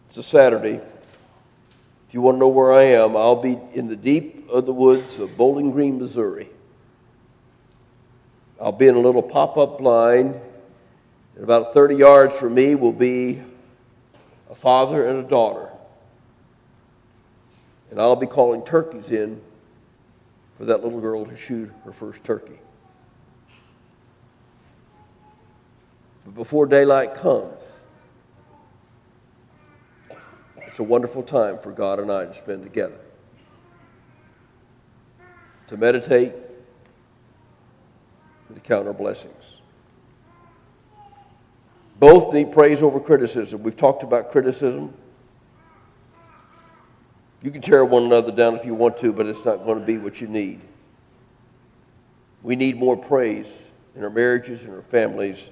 it's a Saturday. If you want to know where I am, I'll be in the deep of the woods of Bowling Green, Missouri. I'll be in a little pop-up blind, and about 30 yards from me will be a father and a daughter. And I'll be calling turkeys in for that little girl to shoot her first turkey. But before daylight comes, it's a wonderful time for God and I to spend together. To meditate, to count our blessings. Both need praise over criticism. We've talked about criticism. You can tear one another down if you want to, but it's not going to be what you need. We need more praise in our marriages and our families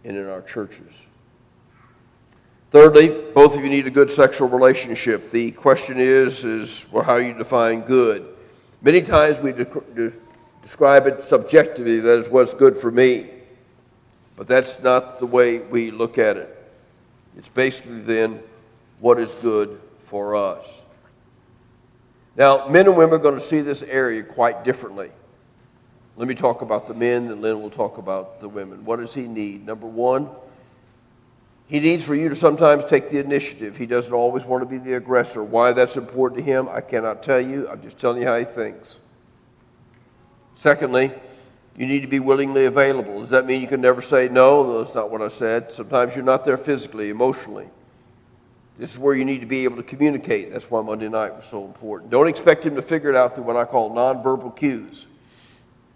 and in our churches. Thirdly, both of you need a good sexual relationship. The question is well, how you define good. Many times we describe it subjectively, that is what's good for me. But that's not the way we look at it. It's basically then what is good for us. Now, men and women are going to see this area quite differently. Let me talk about the men, and Lynn will talk about the women. What does he need? Number one, he needs for you to sometimes take the initiative. He doesn't always want to be the aggressor. Why that's important to him, I cannot tell you. I'm just telling you how he thinks. Secondly, you need to be willingly available. Does that mean you can never say no? No, that's not what I said. Sometimes you're not there physically, emotionally. This is where you need to be able to communicate. That's why Monday night was so important. Don't expect him to figure it out through what I call nonverbal cues.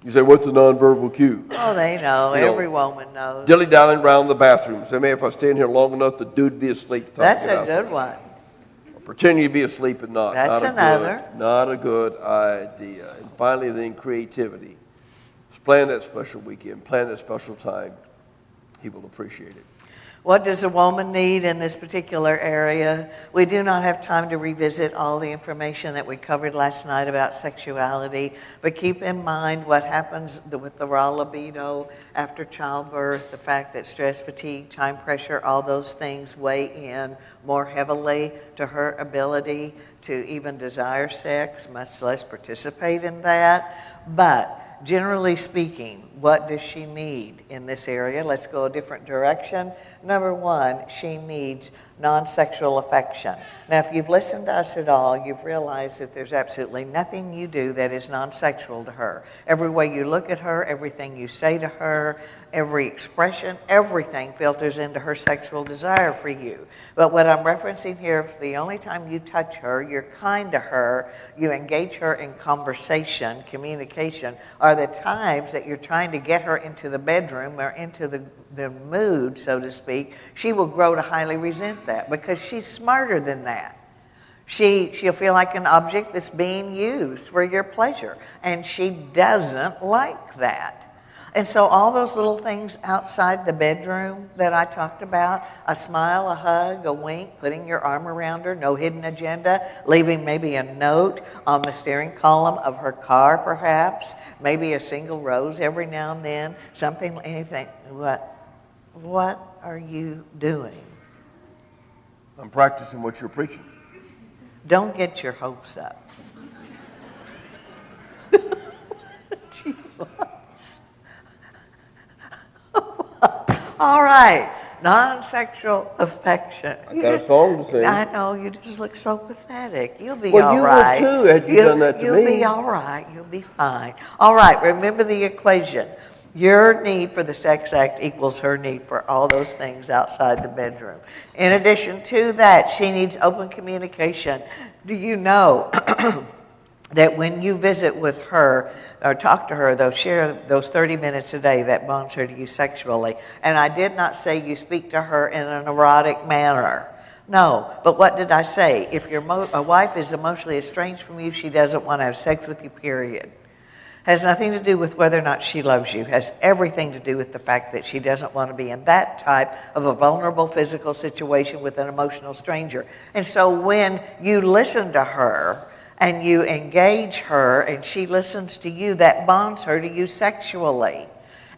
You say, what's a nonverbal cue? Oh, they know. Every woman knows. Dilly-dallying around the bathroom. Say, man, if I stand here long enough, the dude'd be asleep. That's a good one. Or pretending to be asleep and not. That's another. Not a good idea. And finally, then creativity. Just plan that special weekend. Plan that special time. He will appreciate it. What does a woman need in this particular area? We do not have time to revisit all the information that we covered last night about sexuality, but keep in mind what happens with the raw libido after childbirth, the fact that stress, fatigue, time pressure, all those things weigh in more heavily to her ability to even desire sex, much less participate in that. But generally speaking, what does she need in this area? Let's go a different direction. Number one, she needs non-sexual affection. Now, if you've listened to us at all, you've realized that there's absolutely nothing you do that is non-sexual to her. Every way you look at her, everything you say to her, every expression, everything filters into her sexual desire for you. But what I'm referencing here, the only time you touch her, you're kind to her, you engage her in conversation, communication, are the times that you're trying to get her into the bedroom or into the mood, so to speak. She will grow to highly resent that because she's smarter than that. She'll feel like an object that's being used for your pleasure, and she doesn't like that. And so all those little things outside the bedroom that I talked about, a smile, a hug, a wink, putting your arm around her, no hidden agenda, leaving maybe a note on the steering column of her car perhaps, maybe a single rose every now and then, something, anything. What are you doing? I'm practicing what you're preaching. Don't get your hopes up. All right, non-sexual affection. I got a song to sing. I know, you just look so pathetic. You'll be well, all you right. Well, you would too, had you done that to me. You'll be all right. You'll be fine. All right, remember the equation. Your need for the sex act equals her need for all those things outside the bedroom. In addition to that, she needs open communication. Do you know that when you visit with her or talk to her, they'll share those 30 minutes a day that bonds her to you sexually? And I did not say you speak to her in an erotic manner. No, but what did I say? If your a wife is emotionally estranged from you, she doesn't want to have sex with you, period. Has nothing to do with whether or not she loves you. Has everything to do with the fact that she doesn't want to be in that type of a vulnerable physical situation with an emotional stranger. And so when you listen to her and you engage her and she listens to you, that bonds her to you sexually.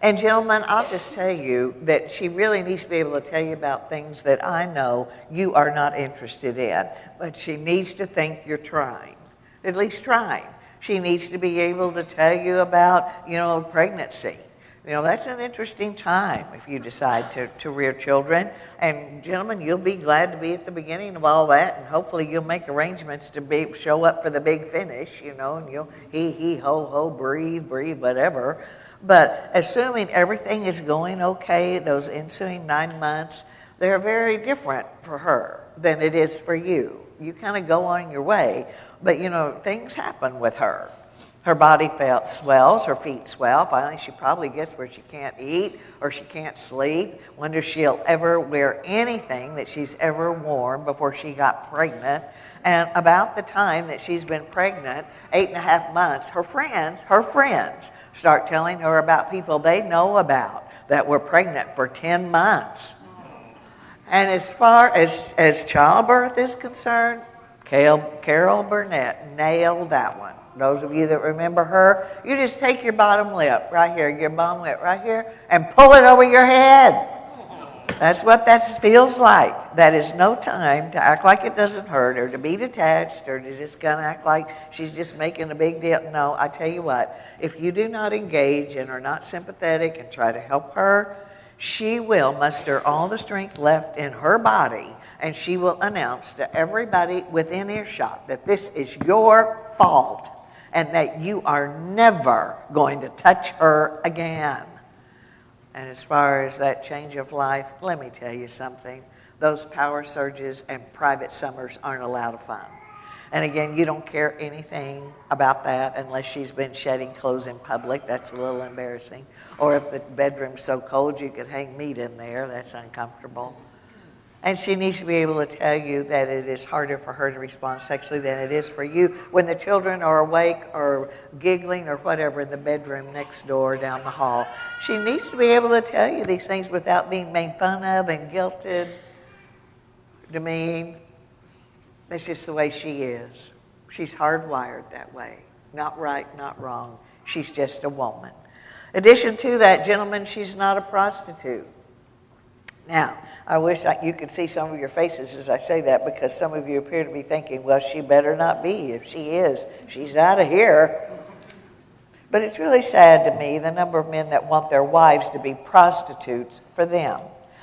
And gentlemen, I'll just tell you that she really needs to be able to tell you about things that I know you are not interested in. But she needs to think you're trying, at least trying. She needs to be able to tell you about, pregnancy. That's an interesting time if you decide to rear children. And gentlemen, you'll be glad to be at the beginning of all that, and hopefully you'll make arrangements to show up for the big finish, and you'll hee, ho, ho, breathe, whatever. But assuming everything is going okay, those ensuing 9 months, they're very different for her than it is for you. You kind of go on your way, but things happen with her. Her body swells, her feet swell. Finally, she probably gets where she can't eat or she can't sleep. Wonder if she'll ever wear anything that she's ever worn before she got pregnant. And about the time that she's been pregnant, 8.5 months, her friends start telling her about people they know about that were pregnant for 10 months. And as far as childbirth is concerned, Carol Burnett nailed that one. Those of you that remember her, you just take your bottom lip right here, your bottom lip right here, and pull it over your head. That's what that feels like. That is no time to act like it doesn't hurt, or to be detached, or to just kind of act like she's just making a big deal. No, I tell you what, if you do not engage and are not sympathetic and try to help her, she will muster all the strength left in her body, and she will announce to everybody within earshot that this is your fault and that you are never going to touch her again. And as far as that change of life, let me tell you something. Those power surges and private summers aren't a lot of fun. And again, you don't care anything about that unless she's been shedding clothes in public. That's a little embarrassing. Or if the bedroom's so cold you could hang meat in there. That's uncomfortable. And she needs to be able to tell you that it is harder for her to respond sexually than it is for you when the children are awake or giggling or whatever in the bedroom next door down the hall. She needs to be able to tell you these things without being made fun of and guilted, demeaned. That's just the way she is. She's hardwired that way. Not right, not wrong. She's just a woman. In addition to that, gentlemen, she's not a prostitute. Now, I wish you could see some of your faces as I say that, because some of you appear to be thinking, well, she better not be. If she is, she's out of here. But it's really sad to me, the number of men that want their wives to be prostitutes for them.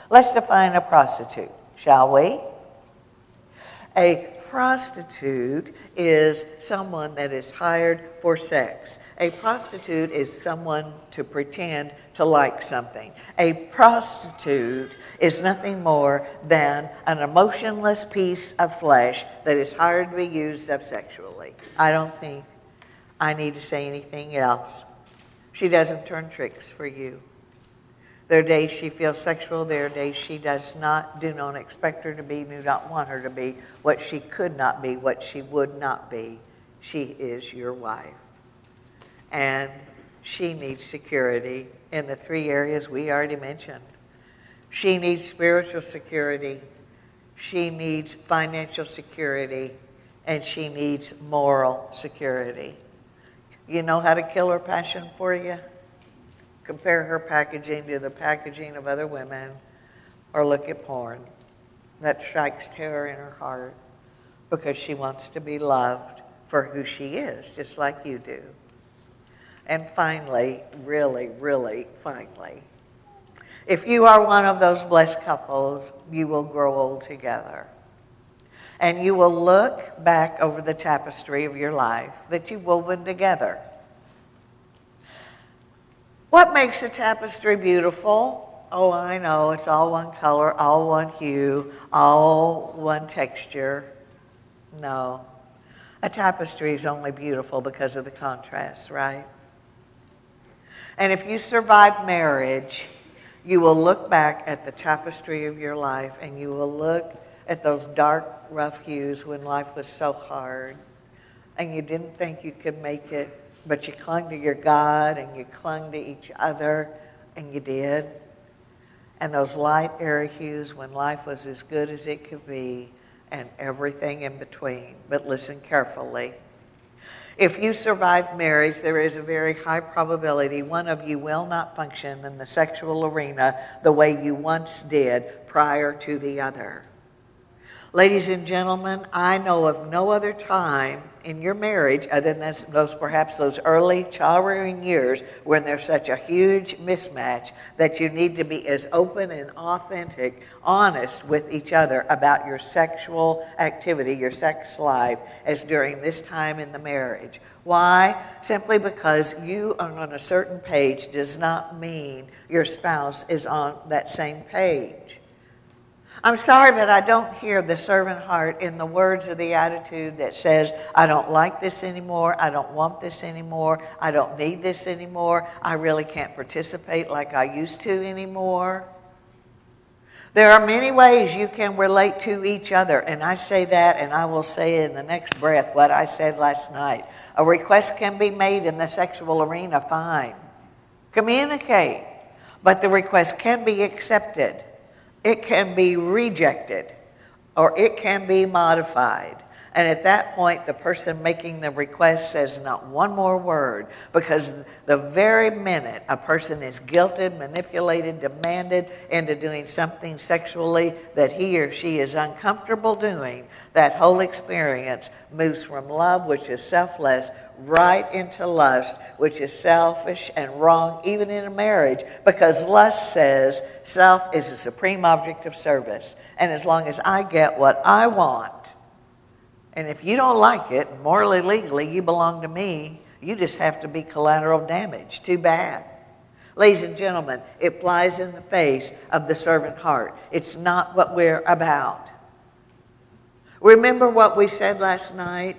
Let's define a prostitute, shall we? A prostitute is someone that is hired for sex. A prostitute is someone to pretend to like something. A prostitute is nothing more than an emotionless piece of flesh that is hired to be used up sexually. I don't think I need to say anything else. She doesn't turn tricks for you. There are days she feels sexual. There are days she does not. Do not expect her to be. Do not want her to be what she could not be, what she would not be. She is your wife. And she needs security in the 3 areas we already mentioned. She needs spiritual security. She needs financial security. And she needs moral security. You know how to kill her passion for you? Compare her packaging to the packaging of other women, or look at porn. That strikes terror in her heart because she wants to be loved for who she is, just like you do. And finally, really, really finally, if you are one of those blessed couples, you will grow old together. And you will look back over the tapestry of your life that you've woven together. What makes a tapestry beautiful? Oh, I know, it's all one color, all one hue, all one texture. No, a tapestry is only beautiful because of the contrast, right? And if you survive marriage, you will look back at the tapestry of your life and you will look at those dark, rough hues when life was so hard and you didn't think you could make it. But you clung to your God and you clung to each other, and you did. And those light, airy hues when life was as good as it could be, and everything in between. But listen carefully. If you survive marriage, there is a very high probability one of you will not function in the sexual arena the way you once did prior to the other. Ladies and gentlemen, I know of no other time in your marriage, other than those early child-rearing years when there's such a huge mismatch, that you need to be as open and authentic, honest with each other about your sexual activity, your sex life, as during this time in the marriage. Why? Simply because you are on a certain page does not mean your spouse is on that same page. I'm sorry, but I don't hear the servant heart in the words or the attitude that says, I don't like this anymore, I don't want this anymore, I don't need this anymore, I really can't participate like I used to anymore. There are many ways you can relate to each other, and I say that, and I will say in the next breath what I said last night. A request can be made in the sexual arena, fine. Communicate. But the request can be accepted, it can be rejected, or it can be modified. And at that point, the person making the request says not one more word, because the very minute a person is guilted, manipulated, demanded into doing something sexually that he or she is uncomfortable doing, that whole experience moves from love, which is selfless, right into lust, which is selfish and wrong, even in a marriage, because lust says self is a supreme object of service. And as long as I get what I want, and if you don't like it, morally, legally, you belong to me, you just have to be collateral damage. Too bad. Ladies and gentlemen, it flies in the face of the servant heart. It's not what we're about. Remember what we said last night?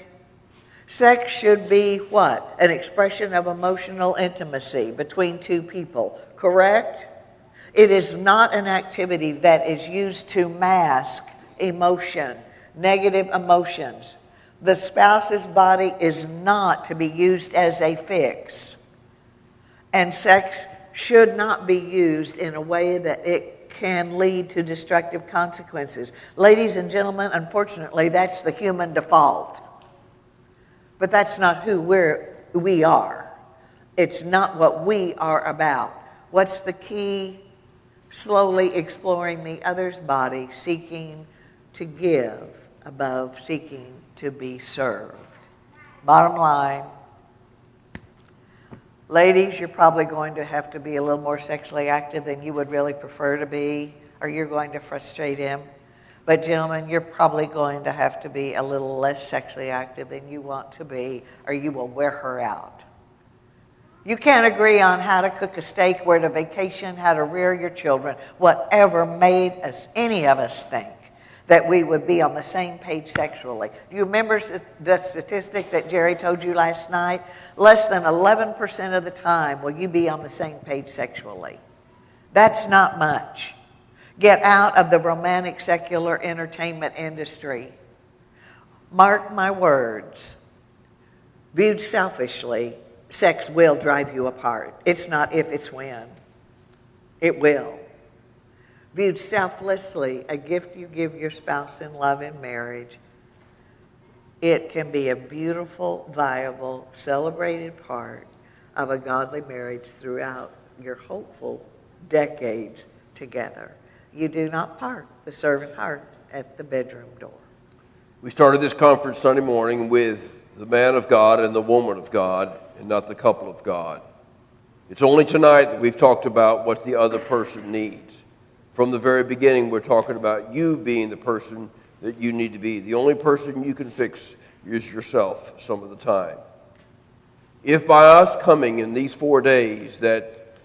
Sex should be what? An expression of emotional intimacy between two people, correct? It is not an activity that is used to mask emotion, negative emotions. The spouse's body is not to be used as a fix. And sex should not be used in a way that it can lead to destructive consequences. Ladies and gentlemen, unfortunately, that's the human default. But that's not who we are. It's not what we are about. What's the key? Slowly exploring the other's body, seeking to give above seeking to be served. Bottom line, ladies, you're probably going to have to be a little more sexually active than you would really prefer to be, or you're going to frustrate him. But gentlemen, you're probably going to have to be a little less sexually active than you want to be, or you will wear her out. You can't agree on how to cook a steak, where to vacation, how to rear your children, whatever made us, any of us, think that we would be on the same page sexually. Do you remember the statistic that Jerry told you last night? Less than 11% of the time will you be on the same page sexually. That's not much. Get out of the romantic secular entertainment industry. Mark my words. Viewed selfishly, sex will drive you apart. It's not if, it's when. It will. Viewed selflessly, a gift you give your spouse in love and marriage, it can be a beautiful, viable, celebrated part of a godly marriage throughout your hopeful decades together. You do not park the servant heart at the bedroom door. We started this conference Sunday morning with the man of God and the woman of God, and not the couple of God. It's only tonight that we've talked about what the other person needs. From the very beginning, we're talking about you being the person that you need to be. The only person you can fix is yourself some of the time. If by us coming in these 4 days that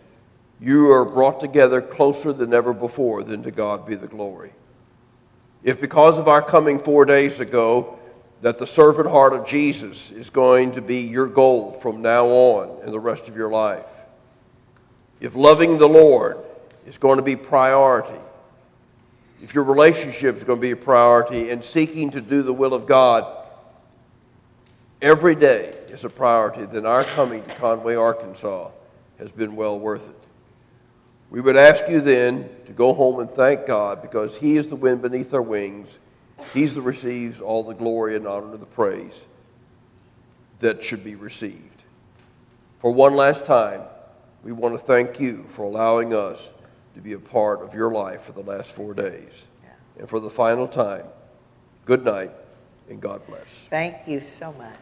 you are brought together closer than ever before, then to God be the glory. If because of our coming 4 days ago, that the servant heart of Jesus is going to be your goal from now on in the rest of your life. If loving the Lord is going to be priority, if your relationship is going to be a priority, and seeking to do the will of God every day is a priority, then our coming to Conway, Arkansas has been well worth it. We would ask you then to go home and thank God, because He is the wind beneath our wings. He's the receives all the glory and honor and the praise that should be received. For one last time, we want to thank you for allowing us to be a part of your life for the last 4 days. Yeah. And for the final time, good night and God bless. Thank you so much.